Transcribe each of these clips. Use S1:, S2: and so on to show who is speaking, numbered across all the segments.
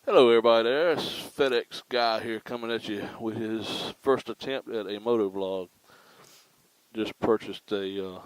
S1: Hello everybody there, it's FedEx Guy here coming at you with his first attempt at a motovlog. Just purchased a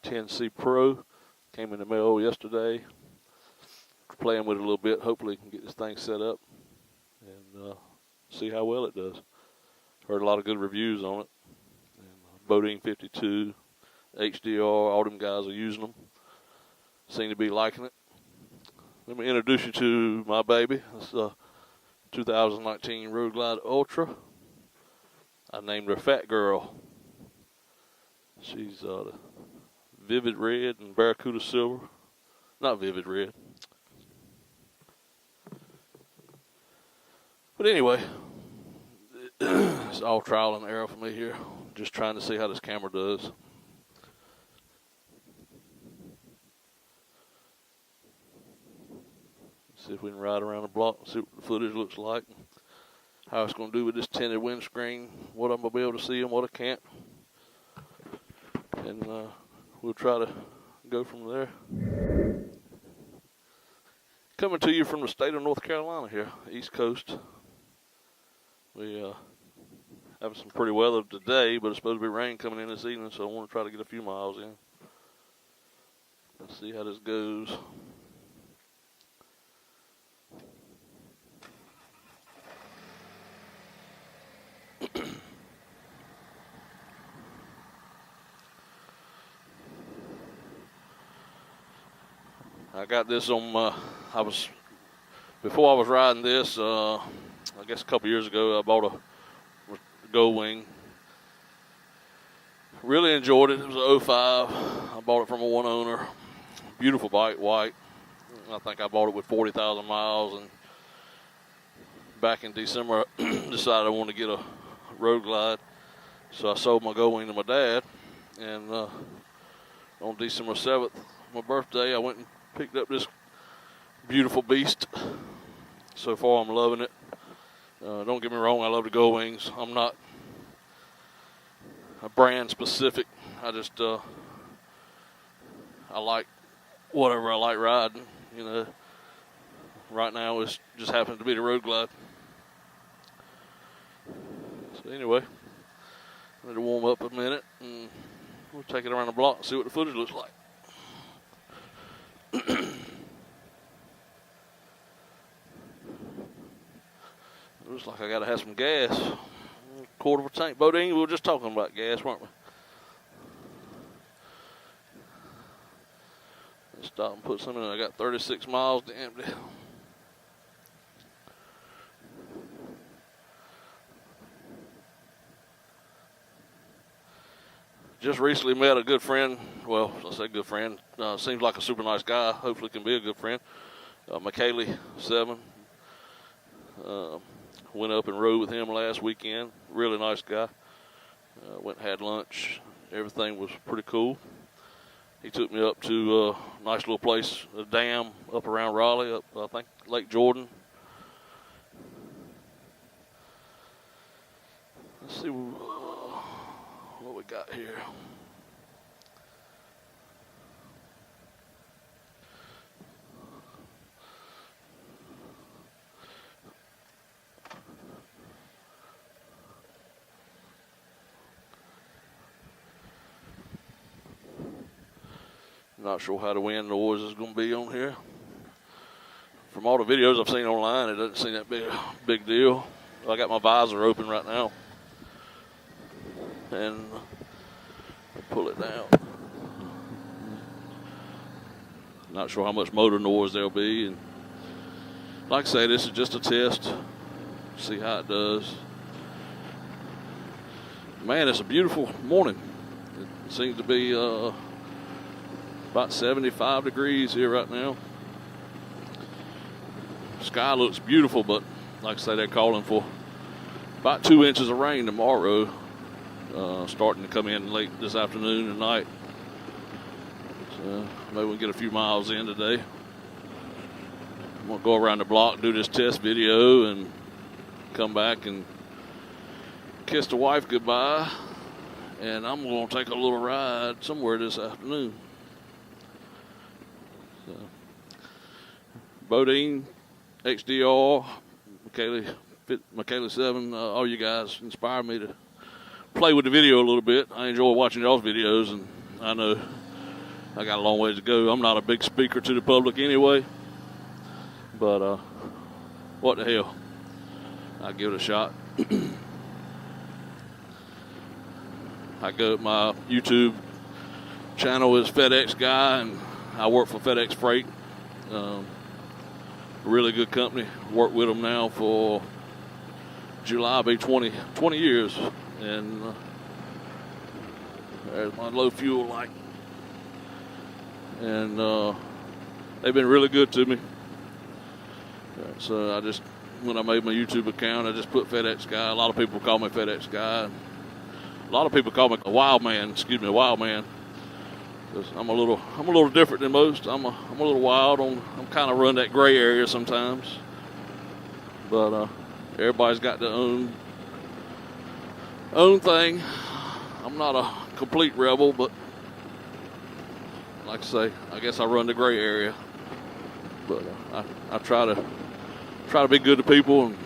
S1: 10C Pro, came in the mail yesterday. Playing with it a little bit, hopefully can get this thing set up and see how well it does. Heard a lot of good reviews on it. And, Bodine 52, HDR, all them guys are using them. Seem to be liking it. Let me introduce you to my baby. It's a 2019 Road Glide Ultra. I named her Fat Girl. She's the Vivid Red and Barracuda Silver. Not Vivid Red. But anyway, it's all trial and error for me here. Just trying to see how this camera does. See if we can ride around the block and see what the footage looks like, how it's going to do with this tinted windscreen, what I'm going to be able to see and what I can't. And we'll try to go from there. Coming to you from the state of North Carolina here, East Coast. We having some pretty weather today, but it's supposed to be rain coming in this evening, so I want to try to get a few miles in. Let's see how this goes. I got this on before I was riding this, I guess a couple years ago, I bought a Go Wing. Really enjoyed it. It was an 05. I bought it from a one owner. Beautiful bike, white. I think I bought it with 40,000 miles, and back in December, I decided I wanted to get a Road Glide. So I sold my Go Wing to my dad, and on December 7th, my birthday, I went and picked up this beautiful beast. So far, I'm loving it. Don't get me wrong, I love the Go Wings. I'm not a brand specific. I just I like whatever I like riding. You know, right now it just happens to be the Road Glide. So anyway, I'm going to warm up a minute and we'll take it around the block and see what the footage looks like. Looks like I gotta have some gas. A quarter of a tank. Bodine, we were just talking about gas, weren't we? Let's stop and put some in. I got 36 miles to empty. Just recently met a good friend. Well, I say good friend. Seems like a super nice guy. Hopefully can be a good friend. McKaylee 7. Went up and rode with him last weekend. Really nice guy. Went and had lunch. Everything was pretty cool. He took me up to a nice little place, a dam up around Raleigh, up I think Lake Jordan. Let's see what we got here. Not sure how the wind noise is going to be on here. From all the videos I've seen online, it doesn't seem that big deal. I got my visor open right now. And pull it down. Not sure how much motor noise there'll be. And like I say, this is just a test. See how it does. Man, it's a beautiful morning. It seems to be about 75 degrees here right now. Sky looks beautiful, but like I say, they're calling for about 2 inches of rain tomorrow, starting to come in late this afternoon and night. So maybe we'll get a few miles in today. I'm going to go around the block, do this test video, and come back and kiss the wife goodbye. And I'm going to take a little ride somewhere this afternoon. So Bodine, XDR, Michaela 7, all you guys inspired me to play with the video a little bit. I enjoy watching y'all's videos, and I know I got a long ways to go. I'm not a big speaker to the public anyway, but what the hell, I'll give it a shot. My YouTube channel is FedEx Guy, and I work for FedEx Freight. Really good company. Worked with them now for July, will be 20 years. And there's my low fuel light. And they've been really good to me. So when I made my YouTube account, I just put FedEx Guy. A lot of people call me FedEx Guy. A lot of people call me a wild man. Excuse me, a wild man. Because I'm a little different than most. I'm a little wild. I'm kind of run that gray area sometimes. But everybody's got their own thing. I'm not a complete rebel, but like I say, I guess I run the gray area. But I try to be good to people, and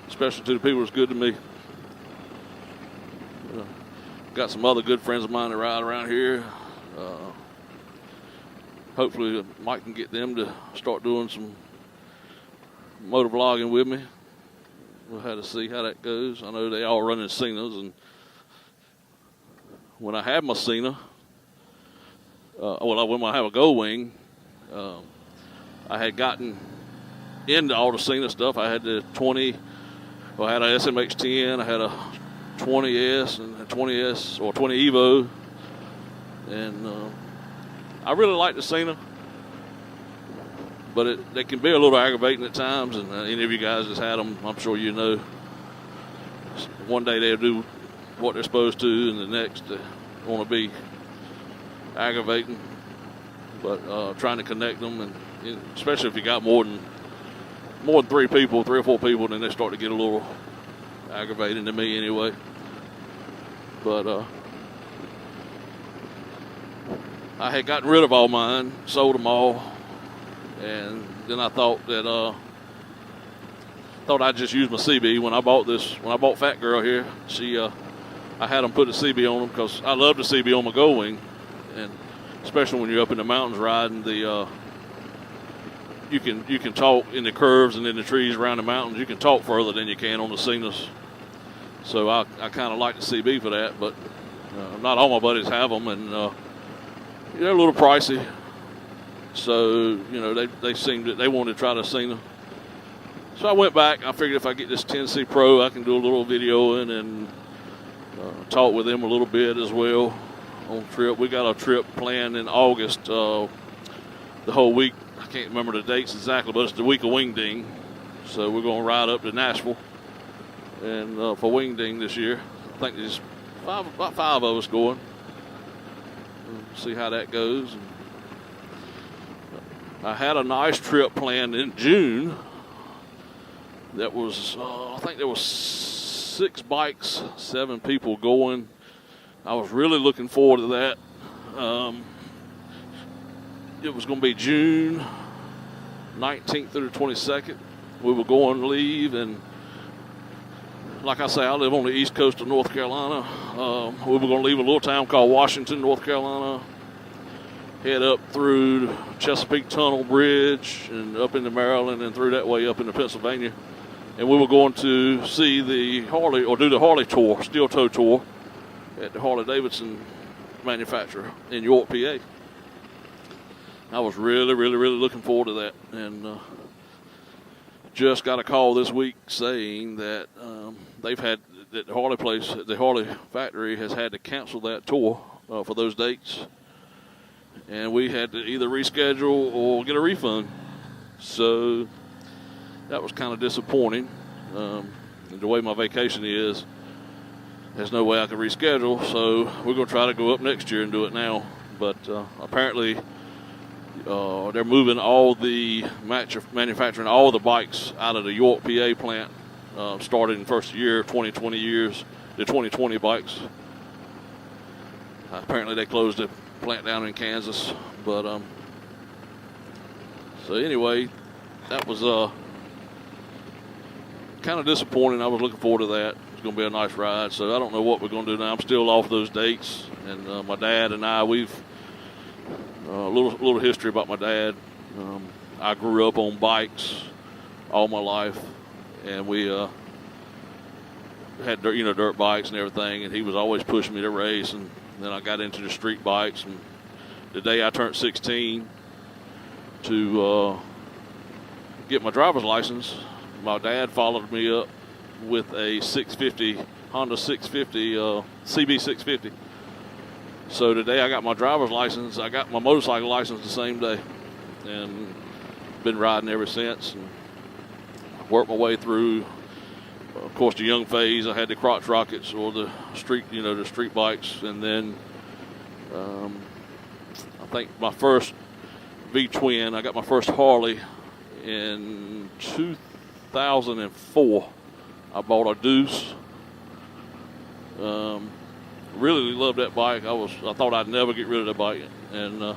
S1: especially to the people that's good to me. Got some other good friends of mine that ride around here. Hopefully Mike can get them to start doing some motovlogging with me. We'll have to see how that goes. I know they all running Cenas, and when I have my Cena, when I have a Gold Wing, I had gotten into all the Cena stuff. I had the 20, I had a SMX10, I had a 20S and a 20S or 20 Evo, and I really like the Cena, but they can be a little aggravating at times, and any of you guys that's had them, I'm sure you know. One day they'll do what they're supposed to, and the next they want to be aggravating. But trying to connect them, and especially if you got more than 3 or 4 people, then they start to get a little aggravating to me anyway. But I had gotten rid of all mine, sold them all, and then I thought I'd just use my CB. When I bought Fat Girl here, I had them put the CB on them because I love the CB on my Gold Wing, and especially when you're up in the mountains riding you can talk in the curves and in the trees around the mountains. You can talk further than you can on the Cenas. So I kind of like the CB for that, but not all my buddies have them, and they're a little pricey. So they wanted to try the Cena. So I went back. I figured if I get this 10C Pro, I can do a little videoing and talk with them a little bit as well on trip. We got a trip planned in August, the whole week. I can't remember the dates exactly, but it's the week of Wingding. So we're going to ride up to Nashville and for Wingding this year. I think there's about 5 of us going. We'll see how that goes. I had a nice trip planned in June. That was, I think there was 6 bikes, 7 people going. I was really looking forward to that. It was going to be June 19th through the 22nd. We were going to leave, and like I say, I live on the east coast of North Carolina. We were going to leave a little town called Washington, North Carolina, head up through Chesapeake Tunnel Bridge and up into Maryland and through that way up into Pennsylvania. And we were going to see the Harley, or do the Harley tour, steel toe tour, at the Harley-Davidson manufacturer in York, PA. I was really, really, really looking forward to that. And just got a call this week saying that the Harley factory has had to cancel that tour for those dates. And we had to either reschedule or get a refund. So that was kind of disappointing. The way my vacation is, there's no way I can reschedule. So we're going to try to go up next year and do it now. But apparently they're moving all the manufacturing all the bikes out of the York, PA plant starting first year, 2020 years, the 2020 bikes. Apparently they closed the plant down in Kansas. But so anyway, that was kind of disappointing. I was looking forward to that. It's going to be a nice ride. So I don't know what we're going to do now. I'm still off those dates. And my dad and I, we've a little history about my dad. I grew up on bikes all my life, and we had dirt bikes and everything. And he was always pushing me to race. And then I got into the street bikes. And the day I turned 16 to get my driver's license, my dad followed me up with a 650 Honda 650 CB 650. So today I got my driver's license. I got my motorcycle license the same day, and been riding ever since. And worked my way through, of course, the young phase. I had the crotch rockets or the street, the street bikes, and then I think my first V-twin. I got my first Harley in 2004. I bought a Deuce. Really loved that bike. I thought I'd never get rid of that bike, and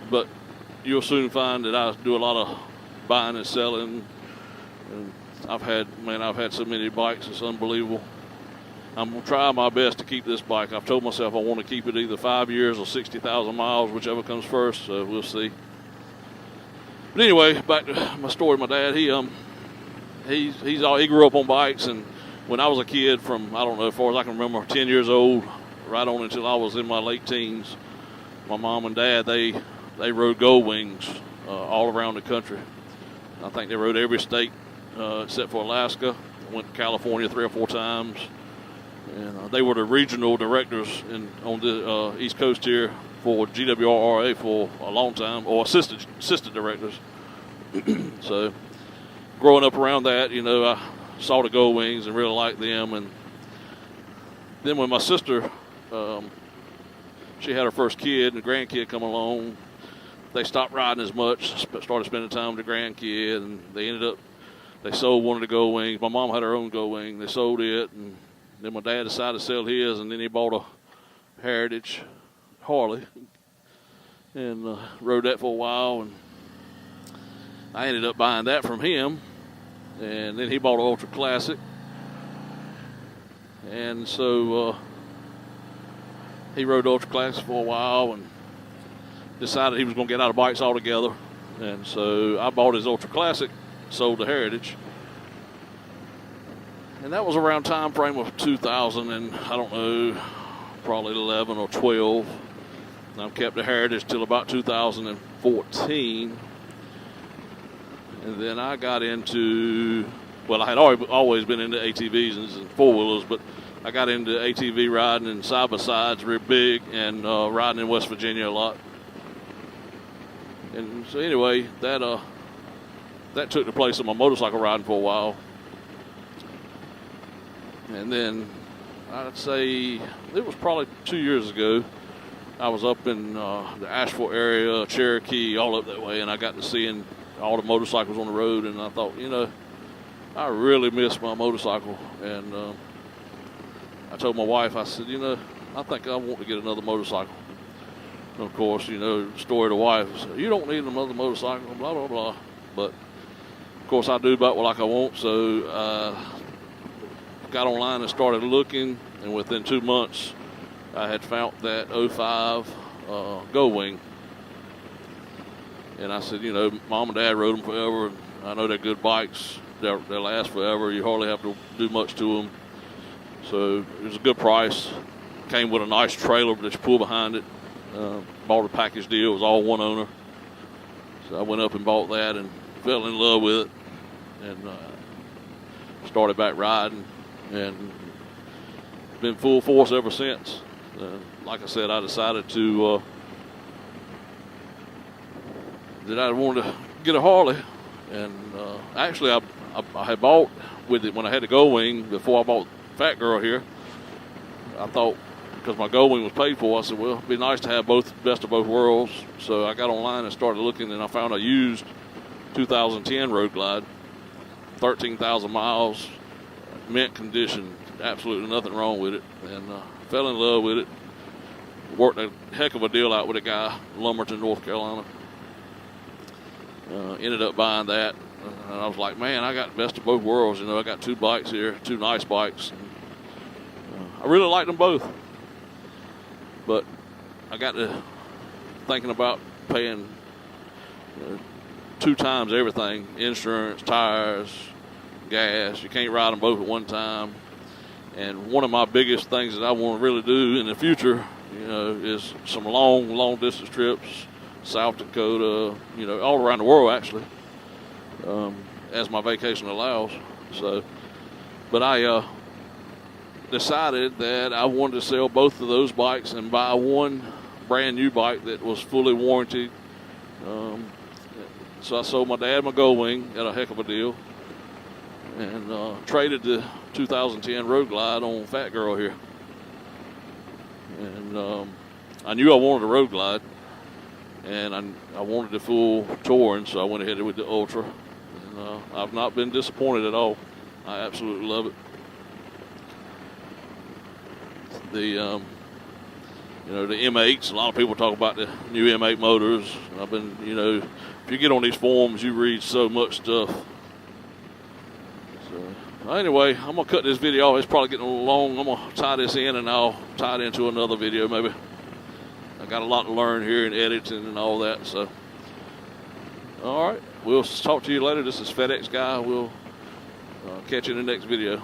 S1: but you'll soon find that I do a lot of buying and selling. And I've had so many bikes. It's unbelievable. I'm gonna try my best to keep this bike. I've told myself I want to keep it either 5 years or 60,000 miles, whichever comes first. So we'll see. But anyway, back to my story. My dad, he grew up on bikes, and when I was a kid, from, I don't know, as far as I can remember, 10 years old, right on until I was in my late teens, my mom and dad, they rode Gold Wings all around the country. I think they rode every state except for Alaska. Went to California 3 or 4 times. And they were the regional directors on the East Coast here for GWRA for a long time, or assistant directors. So growing up around that, I saw the Gold Wings and really liked them. And then when my sister, she had her first kid and the grandkid come along, they stopped riding as much, started spending time with the grandkid, and they sold one of the Gold Wings. My mom had her own Gold Wing. They sold it, and then my dad decided to sell his, and then he bought a Heritage Harley and rode that for a while, and I ended up buying that from him. And then he bought an Ultra Classic. And so he rode Ultra Classic for a while and decided he was going to get out of bikes altogether. And so I bought his Ultra Classic, sold the Heritage. And that was around time frame of 2000 and, I don't know, probably 11 or 12. And I've kept the Heritage till about 2014. And then I got into, well, I had always been into ATVs and four-wheelers, but I got into ATV riding and side-by-sides real big, and riding in West Virginia a lot. And so anyway, that took the place of my motorcycle riding for a while. And then I'd say it was probably 2 years ago, I was up in the Asheville area, Cherokee, all up that way, and I got to seeing all the motorcycles on the road, and I thought, I really miss my motorcycle. And I told my wife, I said, I think I want to get another motorcycle. And of course, the story of the wife said, you don't need another motorcycle, blah, blah, blah. But of course I do about like I want. So got online and started looking, and within 2 months I had found that 05 Gold Wing. And I said, Mom and Dad rode them forever. And I know they're good bikes. They'll last forever. You hardly have to do much to them. So it was a good price. Came with a nice trailer that you pull behind it. Bought a package deal. It was all one owner. So I went up and bought that and fell in love with it. And started back riding. And been full force ever since. Like I said, I decided that I wanted to get a Harley, and actually I had bought with it when I had the Gold Wing before I bought Fat Girl here. I thought, because my Gold Wing was paid for, I said, well, it'd be nice to have best of both worlds. So I got online and started looking, and I found a used 2010 Road Glide, 13,000 miles, mint condition, absolutely nothing wrong with it, and fell in love with it. Worked a heck of a deal out with a guy in Lumberton, North Carolina. ended up buying that. And I was like, man, I got the best of both worlds. You know, I got two bikes here, two nice bikes. And, I really like them both. But I got to thinking about paying 2 times everything: insurance, tires, gas. You can't ride them both at one time. And one of my biggest things that I want to really do in the future, you know, is some long distance trips, South Dakota, you know, all around the world actually, as my vacation allows. So, but I decided that I wanted to sell both of those bikes and buy one brand new bike that was fully warranted. So I sold my dad my Gold Wing at a heck of a deal, and traded the 2010 Road Glide on Fat Girl here. And I knew I wanted a Road Glide, and I wanted the full touring, so I went ahead with the Ultra. And I've not been disappointed at all. I absolutely love it. The you know, the M8s, a lot of people talk about the new M8 motors. I've been, you know, if you get on these forums, you read so much stuff. So anyway, I'm going to cut this video off. It's probably getting a little long. I'm going to tie this in, and I'll tie it into another video maybe. I got a lot to learn here in editing and all that. So, all right, we'll talk to you later. This is FedEx Guy. We'll catch you in the next video.